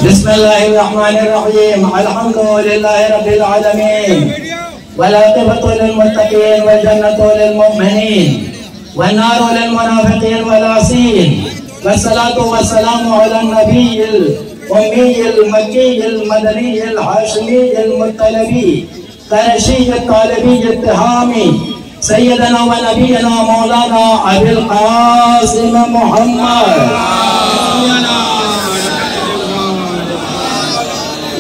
بسم الله الرحمن الرحيم. الحمد لله رب العالمين والعاقبة للمتقين والجنة للمؤمنين والنار للمنافقين والعاصين، والصلاة والسلام على النبي الأمي المكي المدني الهاشمي المطلبي قرشي الطالبي التهامي سيدنا ونبينا مولانا أبي القاسم محمد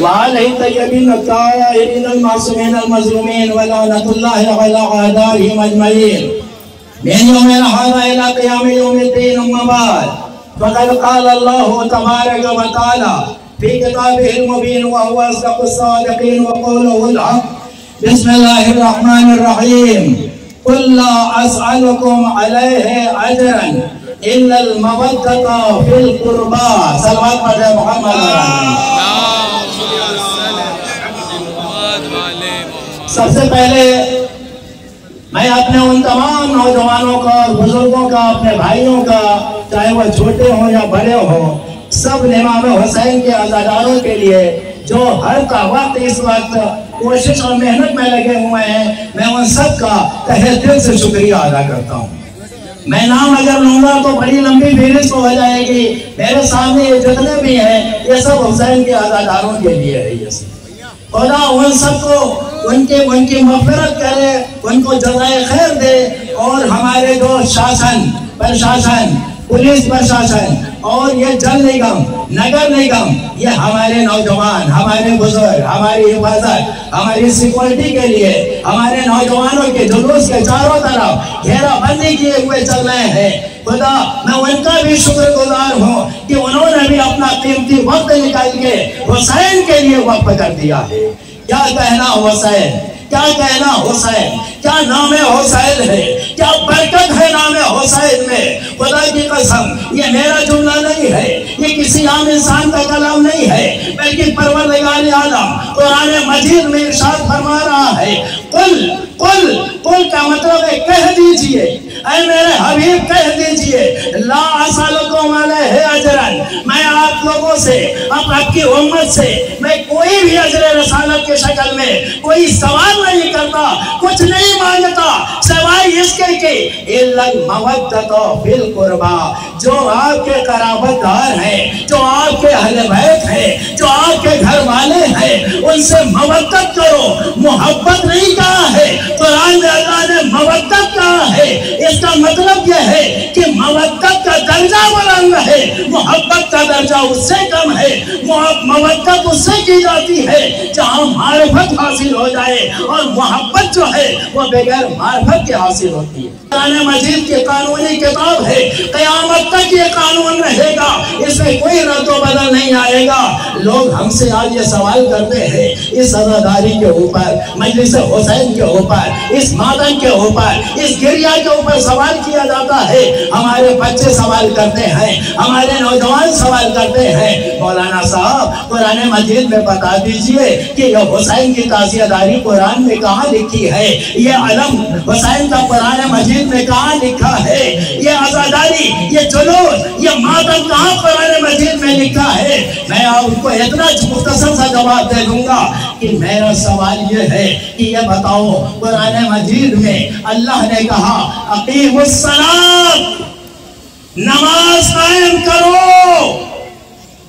وعليه الطيبين الطاهرين المعصومين المظلومين ولعنة الله على أعدائهم أجمعين من يوم هذا إلى قيام يوم الدين. أما بعد، فقد قال الله تبارك وتعالى في كتابه المبين وهو أصدق الصادقين وقوله الحق. بسم الله الرحمن الرحيم. قل لا أسألكم عليه أجرا إلا المودة في القربى. صلوات على محمد. سب سے پہلے میں اپنے ان تمام نوجوانوں کا اور بزرگوں کا، اپنے بھائیوں کا، چاہے وہ چھوٹے ہوں یا بڑے ہوں، سب امام حسین کے عزاداروں کے لیے جو ہر کا وقت اس وقت کوشش اور محنت میں لگے ہوئے ہیں، میں ان سب کا تہہ دل سے شکریہ ادا کرتا ہوں. میں نام اگر لوں گا تو بڑی لمبی فہرست ہو جائے گی. میرے سامنے یہ جتنے بھی ہیں یہ سب حسین کے عزاداروں کے لیے ہے. یہ سب خدا ان سب کو ان کی مغفرت کرے، ان کو جزائے خیر دے، اور ہمارے جو شاسن، پرشاسن، پولیس پرشاسن اور یہ جل نگم، نگر نگم، یہ ہمارے نوجوان، ہمارے بزرگ، ہماری حفاظت، ہماری سیکورٹی کے لیے ہمارے نوجوانوں کے جلوس کے چاروں طرف گھیرا بندی کیے ہوئے چل رہے ہیں. خدا میں ان کا بھی شکر گزار ہوں کہ انہوں نے بھی اپنا قیمتی وقت نکال کے حسین کے لیے وقف کر دیا ہے. کیا کہنا حسین، کیا کہنا حسین، کیا نام حسین ہے، کیا برکت ہے نام حسین میں. خدا کی قسم یہ میرا جملہ نہیں ہے، یہ کسی عام انسان کا کلام نہیں ہے، بلکہ پروردگار عالم قرآن مجید میں ارشاد فرما رہا ہے، قل قل قل کا مطلب ہے کہہ دیجئے، اے میرے حبیب کہہ دیجئے، لا اسألکم علیہ اجرا، میں آپ لوگوں سے، آپ کی امت سے میں کوئی بھی اجر رسالت کے شکل میں کوئی سوال نہیں کرتا، کچھ نہیں مانگتا سوائے اس کے کہ الا المودۃ فی القربى، جو آپ کے قرابت دار ہیں، جو آپ کے اہل بیت ہیں، جو آپ کے گھر والے ہیں، ان سے مودت کرو. محبت نہیں کہا ہے، قرآن میں اللہ نے مودت کہا ہے. اس کا مطلب یہ ہے کہ مودت کا درجہ بلند ہے، محبت کا درجہ اس سے کم ہے. مودت اس سے کی جاتی ہے جہاں معرفت حاصل ہو جائے، اور محبت جو ہے وہ بغیر معرفت کے حاصل ہوتی ہے. قرآن مجید کی قانونی کتاب ہے، قیامت تک یہ قانون رہے گا، اس میں کوئی رد و بدل نہیں آئے گا. لوگ ہم سے آج یہ سوال کرتے ہیں اس عزاداری کے اوپر، مجلس حسین کے اوپر، اس ماتم کے اوپر، اس گریہ کے اوپر سوال کیا جاتا ہے. ہمارے بچے سوال کرتے ہیں، ہمارے نوجوان سوال کرتے ہیں، مولانا صاحب قرآن مجید میں بتا دیجئے کہ یہ حسین کی تعزیہ داری قرآن میں کہاں لکھی ہے، یہ علم حسین کا قرآن مجید میں کہاں لکھا ہے، یہ عزاداری، یہ جلوس، یہ ماتم کہاں قرآن مجید میں لکھا ہے. میں آپ کو اتنا مختصر سا جواب دے دوں گا کہ میرا سوال یہ ہے کہ یہ بتاؤ قرآن مجید میں اللہ نے کہا اقیموا الصلاۃ، نماز قائم کرو،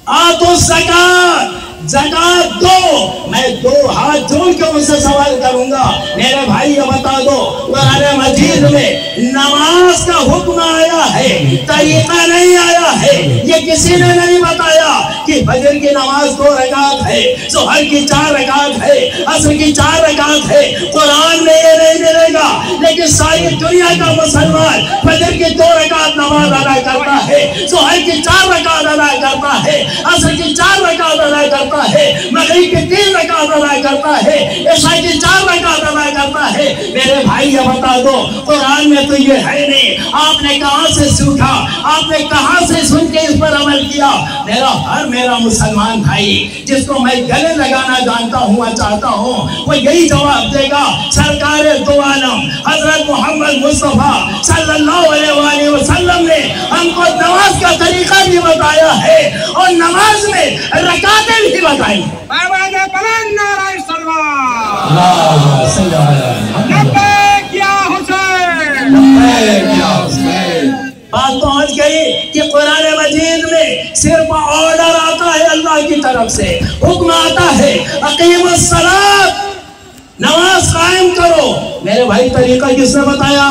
آتوا الزکوٰۃ، زکات دو. میں دو ہاتھ جوڑ کے ان سے سوال کروں گا، میرے بھائی یہ بتا دو قرآن مجید میں نماز کا حکم آیا ہے، طریقہ نہیں آیا ہے. یہ کسی نے نہیں بتایا کہ فجر کی نماز 2 رکعت ہے، ظہر کی 4 رکعت ہے، عصر کی 4 رکعت ہے. قرآن میں یہ نہیں ملے گا، لیکن ساری دنیا کا مسلمان فجر کی 2 رکعت نماز ادا کرتا ہے، ظہر کی 4 رکعت ادا کرتا ہے، عصر کی 4 رکعت ادا کرتا ہے، مغرب کی 3 رکعت ادا کرتا ہے، عشاء کی 4 رکعت ادا کرتا ہے. میرے بھائی یہ بتا دو قرآن میں تو یہ ہے نہیں، آپ نے کہاں سے سیکھا، آپ نے کہاں سے سن کے اس پر عمل کیا. میرا مسلمان بھائی جس کو میں گلے لگانا جانتا ہوں چاہتا ہوں، وہ یہی جواب دے گا، سرکار دو عالم حضرت محمد مصطفیٰ صلی اللہ علیہ وآلہ وسلم نے ہم کو نماز کا طریقہ بھی بتایا ہے، اور نماز میں رکعتیں बताएंगे। बात पहुंच गई कि कुरान मजीद में सिर्फ ऑर्डर आता है अल्लाह की तरफ से, हुक्म आता है अकीमुस सलात, नमाज कायम करो। मेरे भाई तरीका किसने बताया?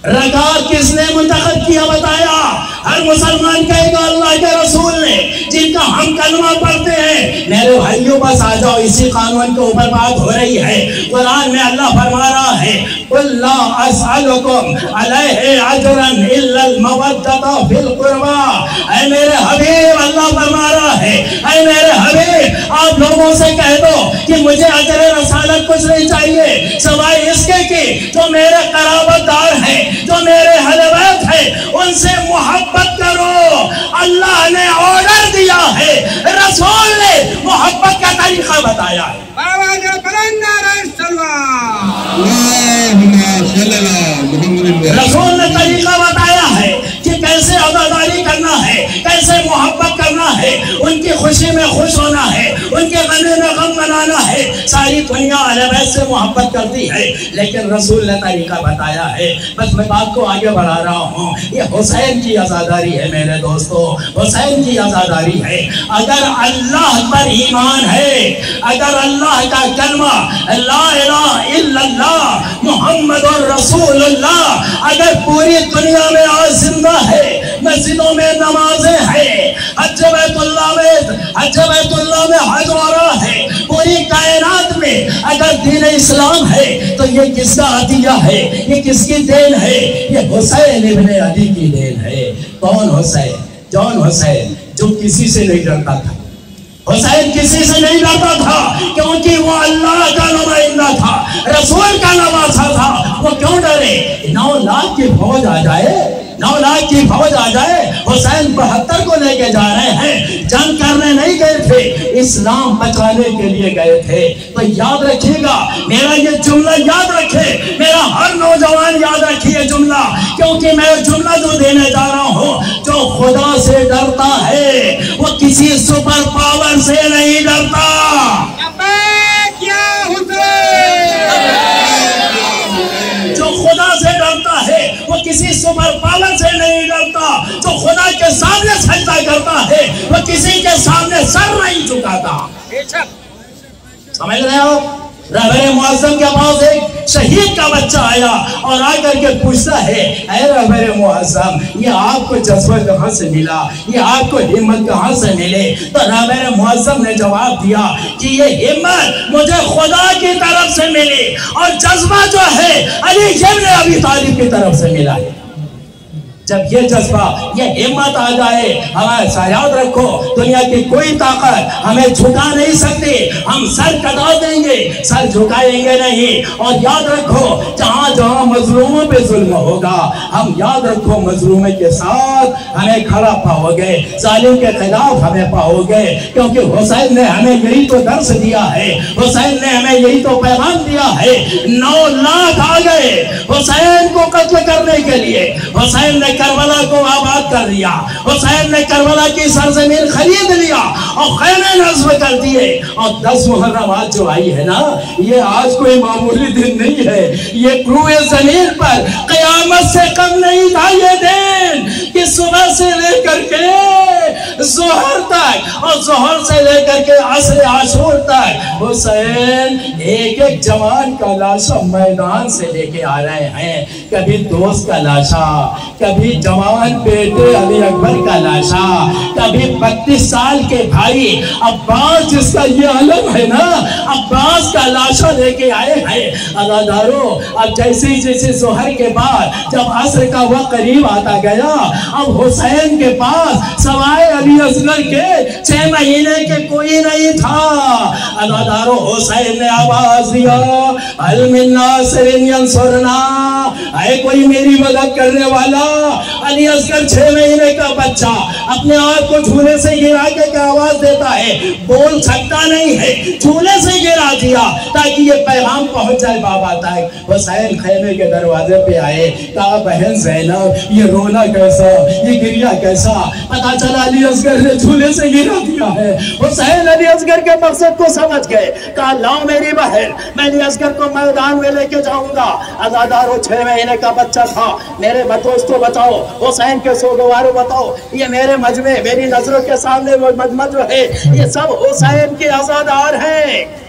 रकात किसने मुंतखब किया? बताया। हर मुसलमान कहेगा अल्लाह के रसूल ने, जिनका हम कलमा पढ़ते हैं। मेरे भाइयों बस आ जाओ, इसी कानून के ऊपर बात हो रही है। कुरान में अल्लाह फरमा रहा है कुल्ला अस्अलुकुम अलैहि अजरन इल्लल मवद्दता फिल कुर्बा। ऐ मेरे हबीब, अल्लाह फरमा रहा है ऐ मेरे हबीब आप लोगों से कह दो कि मुझे अजर रसालत कुछ नहीं चाहिए सिवाय इसके कि जो मेरे कराबतदार हैं, जो मेरे हलवैत हैं, उनसे मोहब्बत करो। अल्लाह ने ऑर्डर दिया है, रसूल ने मोहब्बत का तरीका बताया है। रसूल ने तरीका बताया है कि कैसे अदादारी करना है, कैसे मोहब्बत करना है, उनकी खुशी में खुश होना है, उनके गम में गम मनाना है। सारी दुनिया अहले से मोहब्बत करती है, लेकिन रसूल ने तरीका बताया है। बस मैं बात को आगे बढ़ा रहा हूँ। ये हुसैन की आज़ादारी है मेरे दोस्तों, हुसैन की आज़ादारी है। अगर अल्लाह पर ईमान है, अगर अल्लाह का कलमा ला इलाहा इल्लल्लाह मुहम्मदुर रसूलुल्लाह अगर पूरी दुनिया में आज जिंदा है, मस्जिदों में नमाजें हैं, हज बैतुल्लाह में हज हो रहा है, पूरी कायनात में अगर दीन इस्लाम है तो ये किसका अतिया है? ये किसकी देन है? ये हुसैन इब्ने अली की देन है। कौन हुसैन? जौन हुसैन जो किसी से नहीं डरता था। हुसैन किसी से नहीं डरता था क्योंकि वो अल्लाह का नुमाइंदा था, रसूल का नवासा था। वो क्यों डरे? 9 लाख की फौज आ जाए, 9 लाख की फौज आ जाए, हुसैन 72 को लेके जा रहे हैं। जंग करने नहीं गए थे, इस्लाम बचाने के लिए गए थे। तो याद रखिएगा, मेरा ये जुमला याद रखे, मेरा हर नौजवान याद रखिए जुमला, क्योंकि मैं जुमला जो देने जा रहा हूँ, जो खुदा से डरता है वो किसी सुपर पावर से नहीं डरता। जो खुदा से डरता है वो किसी सुपर पावर से नहीं डरता। जो खुदा के सामने सजदा करता है वो किसी के सामने सर नहीं झुकाता। समझ रहे हो? रहबरे मुअज्जम के पास एक शहीद का बच्चा आया और आकर के पूछता है, ऐ रहबरे मुअज्जम, ये आपको जज्बा कहाँ से मिला? ये आपको हिम्मत कहाँ से मिले? तो रहबरे मुअज्जम ने जवाब दिया कि ये हिम्मत मुझे खुदा की तरफ से मिली और जज्बा जो है अली इब्न अबी तालिब की तरफ से मिला है। जब ये जज्बा, ये हिम्मत आ जाए, हमें याद रखो दुनिया की कोई ताकत हमें झुका नहीं सकती। हम सर कटा देंगे, सर झुकाएंगे नहीं। और याद रखो जहां जहां मजलूमों पे जुल्म होगा, हम याद रखो मजलूमों के साथ हमें खड़ा पाओगे, जालिम के खिलाफ हमें पाओगे, क्योंकि हुसैन ने हमें यही तो दर्स दिया है, हुसैन ने हमें यही तो पैगाम दिया है। 9 लाख आ गए हुसैन को कत्ल करने के लिए। हुसैन ने करबला को आबाद कर दिया, हुसैन ने करबला की सरजमीन खरीद लिया और खैमे नस्ब कर दिए। और 10 मुहर्रम आज जो आई है ना, ये आज कोई मामूली दिन नहीं है। ये क्रूए जमीन पर क़यामत से कम नहीं था ये दिन कि सुबह से लेकर के ज़ोहर तक और ज़ोहर से लेकर के असर आशूर तक हुसैन एक एक जवान का लाशा मैदान से लेके आ रहे हैं। कभी दोस्त का लाशा, कभी जवान बेटे अली अकबर का लाशा, कभी 32 साल के भाई अब्बास, जिसका ये अलम है ना, अब्बास का लाशा लेके आए हैं। अदादारों, अब जैसे जैसे ज़ोहर के बाद जब असर का वक्त करीब आता गया, अब हुसैन के पास सवाए अली असगर के 6 महीने के कोई नहीं था। अदादारों, हुसैन ने आवाज दिया, अल मिन नासिरिन यंसुरना, है कोई मेरी मदद करने वाला? अली असगर 6 महीने का बच्चा अपने आप को झूले से गिरा के क्या आवाज देता है, बोल सकता नहीं है, झूले से गिरा दिया ताकि ये पैगाम पहुंच जाए बाबा तक। हुसैन खैमे के दरवाजे पे आए, कहा बहन ज़ैनब ये रोना कैसा, ये गिरिया कैसा? पता चला अली असगर ने झूले से गिरा दिया है। हुसैन अली असगर के मकसद को समझ गए, कहा लाओ मेरी बहन, मैं अली असगर को मैदान में लेके जाऊंगा। अज़ादारो 6 महीने का बच्चा था। मेरे दोस्तों बताओ, हुसैन के सोगवारों बताओ, ये मेरे मजमे मेरी नजरों के सामने वो मजमा जो है ये सब हुसैन के अज़ादार हैं।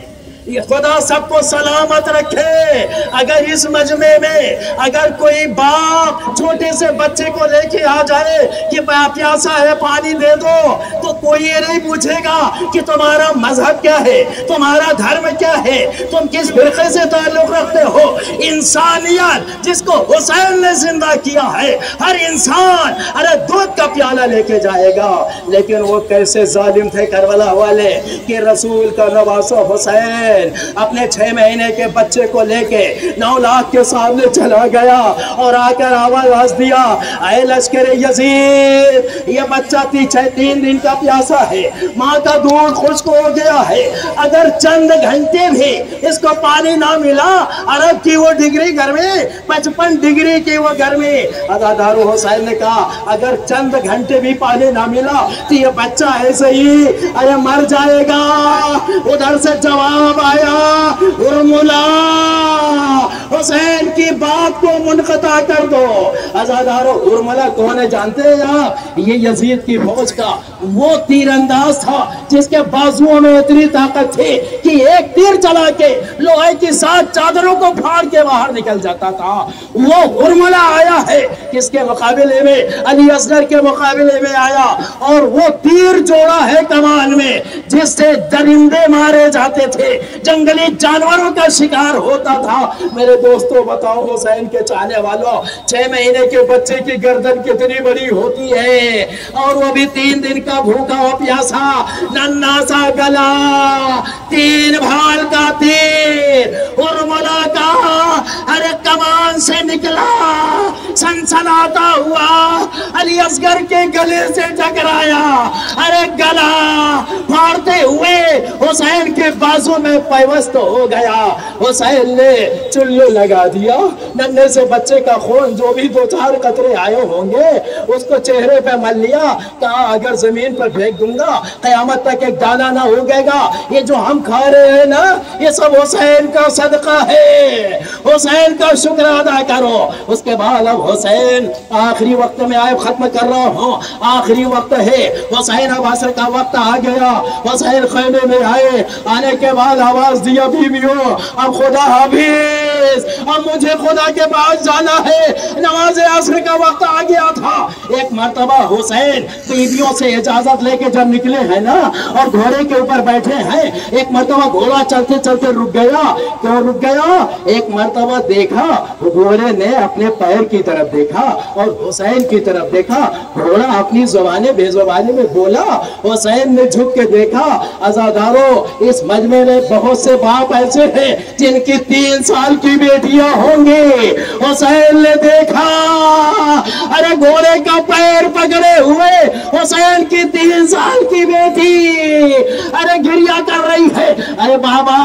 ये खुदा सबको सलामत रखे। अगर इस मजमे में अगर कोई बाप छोटे से बच्चे को लेके आ जाए कि प्यासा है पानी दे दो, तो कोई ये नहीं पूछेगा कि तुम्हारा मजहब क्या है, तुम्हारा धर्म क्या है, तुम किस फिरके से ताल्लुक रखते हो। इंसानियत जिसको हुसैन ने जिंदा किया है, हर इंसान अरे दूध का प्याला लेके जाएगा। लेकिन वो कैसे जालिम थे करबला वाले कि रसूल का नवासा हुसैन अपने 6 महीने के बच्चे को लेके 9 लाख के सामने चला गया और आकर आवाज दिया, ऐ लश्कर यजीद, ये बच्चा 3 दिन का प्यासा है, माँ का दूध खुश्क हो गया है, अगर चंद घंटे भी इसको पानी ना मिला, अरब की वो डिग्री गर्मी, 55 डिग्री की वो गर्मी। अज़ादारो हुसैन ने कहा अगर चंद घंटे भी पानी ना मिला तो ये बच्चा ऐसे ही अरे मर जाएगा। उधर से जवाब आया, उर्मुला हुसैन की बात को मुनक़ता कर दो। अज़ादारो उर्मुला कौन है जानते हैं आप? ये यजीद की फौज का वो तीरंदाज था जिसके बाजुओं में इतनी ताकत थी कि एक तीर चला के लोहे की 7 चादरों को फाड़ के बाहर निकल जाता था। वो उर्मुला आया है किसके मुकाबले में? अली असगर के मुकाबले में आया और वो तीर जोड़ा है कमान में जिससे दरिंदे मारे जाते थे, जंगली जानवरों का शिकार होता था। मेरे दोस्तों बताओ हुसैन के चाहने वालों, 6 महीने के बच्चे की गर्दन कितनी बड़ी होती है और वो भी 3 दिन का भूखा और प्यासा, नन्हा सा गला, 3 भाल का तीर उर्मुला का अरे कमान से निकला, सनसनाता हुआ अली असगर के गले से टकराया। अरे गला फाड़ते हुए हुसैन के बाजू में पैवस्त हो गया। हुसैन ने चुल्लू लगा दिया, नन्हे से बच्चे का खून जो भी 2-4 कतरे आए होंगे उसको चेहरे पे मल लिया। कहा अगर जमीन पर फेंक दूंगा कयामत तक एक दाना ना उगेगा। ये जो हम खा रहे हैं ना, ये सब हुसैन का सदका है, हुसैन का शुक्र अदा करो। उसके बाद अब हुसैन आखिरी वक्त में आए, खत्म कर रहा हूँ, आखिरी वक्त है। हुसैन अब असर का वक्त आ गया। हुसैन खैमे में आए, आने के बाद आवाज दिया बीवियों अब खुदा हाफिज, अब मुझे खुदा के पास जाना है, नमाज असर का वक्त आ गया था। एक मर्तबा हुसैन बीवियों से इजाजत लेके जब निकले हैं ना और घोड़े के ऊपर बैठे हैं, एक मर्तबा घोड़ा चलते चलते रुक गया। क्यों रुक गया? एक मर्तबा देखा घोड़े ने अपने पैर की तरफ देखा और हुसैन की तरफ देखा। घोड़ा अपनी जुबानी बेजुबानी में बोला, हुसैन ने झुक के देखा। अज़ादारो इस मजमे में बहुत से बाप ऐसे हैं जिनकी 3 साल की बेटियां होंगी। हुसैन ने देखा अरे घोड़े का पैर पकड़े हुए हुसैन की 3 साल की बेटी अरे गिरिया कर रही है। अरे बाबा,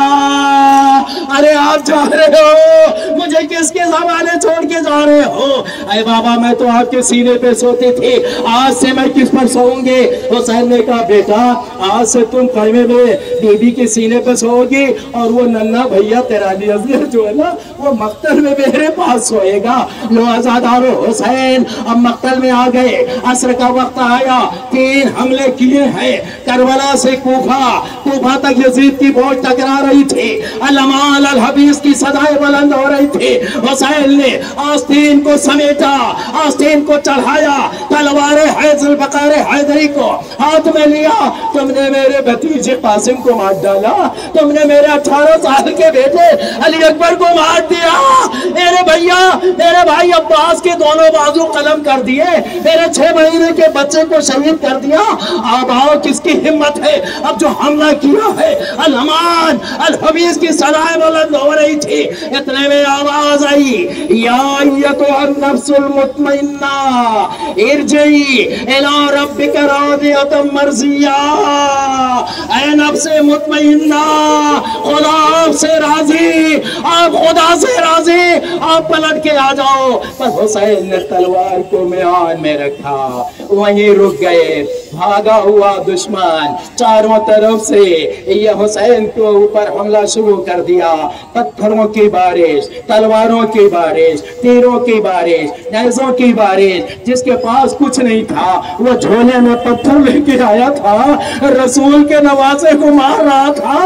अरे आप जा रहे हो, मुझे किसके ज़माने छोड़ के जा रहे हो? अरे बाबा मैं तो आपके सीने पे सोती थी, आज से मैं किस पर सोऊंगी? हुसैन ने कहा बेटा आज से तुम खैमे में बीबी के सीने पे सोओगी और वो नन्हा भैया तेरा अली असगर जो है ना वो मक्तल में मेरे पास सोएगा। लो अज़ादारो हुसैन अब मक्तल में आ गए। असर का वक्त आया, 3 हमले किए हैं करबला से कूफा तक यजीद की फौज टकरा रही थी। अल-अमाल अल-हबीस की सदाएं बुलंद हो रही थी। हुसैन ने आस्तीन को समेटा, आस्तीन को चढ़ाया, तलवार हैदरी को हाथ में लिया। तुमने मेरे भतीजे कासिम को मार डाला, तुमने मेरे 18 साल के बेटे अली अकबर को मार दिया, मेरे भैया मेरे भाई अब्बास के दोनों बाजू कलम कर दिए, मेरे 6 महीने के बच्चे को शहीद कर दिया। अब आओ किसकी हिम्मत है اب جو حملہ کیا ہے الحمان الحبیث کی صدائیں بلند ہو رہی تھی، اتنے میں آواز آئی یا ایتھا النفس المطمئنہ ارجعی الی ربک راضیۃ مرضیہ، اے نفس مطمئنہ خدا آپ سے راضی، آپ خدا سے راضی، آپ پلٹ کے آ جاؤ۔ بس حسین نے تلوار کو میان میں رکھا، وہیں رک گئے۔ بھاگا ہوا دشمن چاروں طرف سے یہ حسین کو اوپر حملہ شروع کر دیا، پتھروں کی بارش، تلواروں کی بارش، تیروں کی بارش، نیزوں کی بارش۔ جس کے پاس کچھ نہیں تھا وہ جھولے میں پتھر لے کے آیا تھا، رسول کے نواسے کو مار رہا تھا۔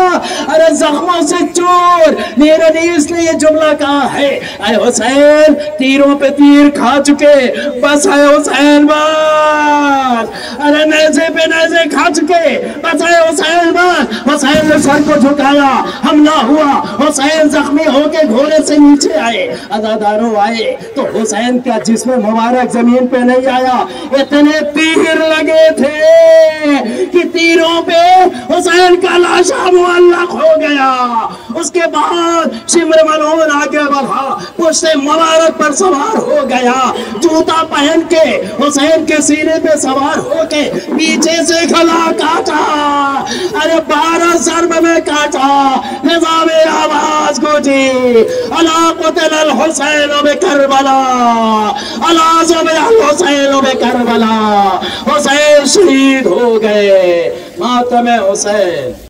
ارے زخموں سے چور میرے حدیث نے یہ جملہ کہا ہے، اے حسین تیروں پہ تیر کھا چکے، بس اے حسین بس، ارے نیزے پہ نیزے کھا چکے، بس اے حسین بس۔ حسین نے سر کو جھکایا، حملہ ہوا، حسین زخمی ہو کے گھوڑے سے نیچے آئے، عزاداروں آئے تو حسین کا جسم مبارک زمین پہ نہیں آیا، اتنے تیر لگے تھے کہ تیروں پہ حسین کا لاشا معلق ہو گیا۔ اس کے بعد شمر ملعون آگے بڑھا، پشت مبارک پر سوار ہو گیا، جوتا پہن کے حسین کے سینے پہ سوار ہو کے پیچھے سے گلا کاٹا، ارے 12 ضرب میں کاٹا، نظام آواز گونجی الا قتل الحسین بکربلا، الا ذبح الحسین بکربلا، حسین شہید ہو گئے، ماتم حسین۔